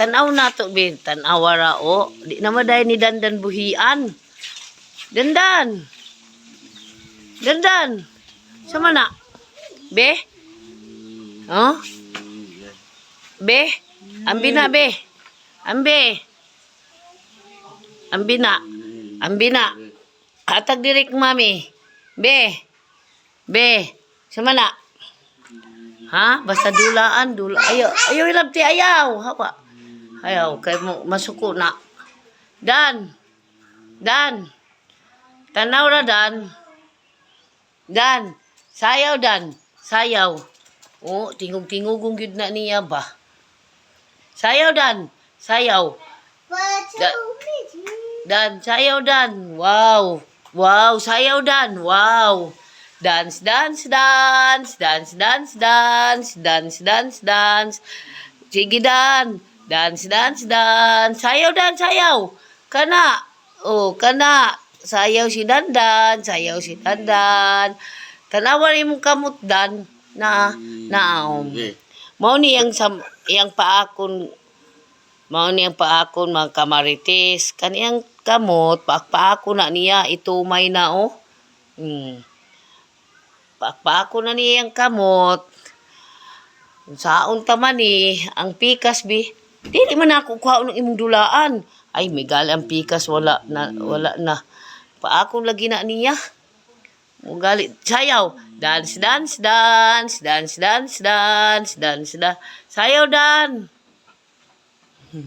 tanaw na to, bin. Tanaw ra, o. Di na maday ni Dandan buhian. Dandan. Dandan. Sama na? Be? Oh? Be? Ambi na, be. Ambi. Ambi na. Ambi na. Hatag dirik, mami. Be. Be. Sama na? Ha? Basta dulaan. Ayaw. Ayaw ilabti. Ayaw. Hapa. Ayaw. Kay mo masuko na. Dan. Dan. Tanaw ra, Dan. Dan. Sayaw, Dan. Sayaw. Oh, tingog-tingogong gyud na niya ba? Sayaw, Dan. Sayaw. Dan, sayaw, Dan. Wow. Wow, sayaw, Dan. Wow. Dance, dance, dance. Dance, dance, dance. Dance, dance, dance. Sige, Dan. Dance, dance, dance. Sayaw, Dan, sayaw. Kana. Oh, kana. Sayaw si Dandan. Sayaw si Dandan. Tanawan imong kamot, Dan. Mao ni yang paakon mga kamarites. Kaniyang kamot, paakon na niya, itumay na, oh. Paakon na niya yung kamot. Saon taman ang pikas, bi. Dili man ako kuha ng imong dulaan. Ay, may gali ang pikas, wala na. Paakon lagi na niya. Mugali, sayaw. Dance, dance, dance. Dance, dance, dance. Dance, dance. Sayaw, Dan.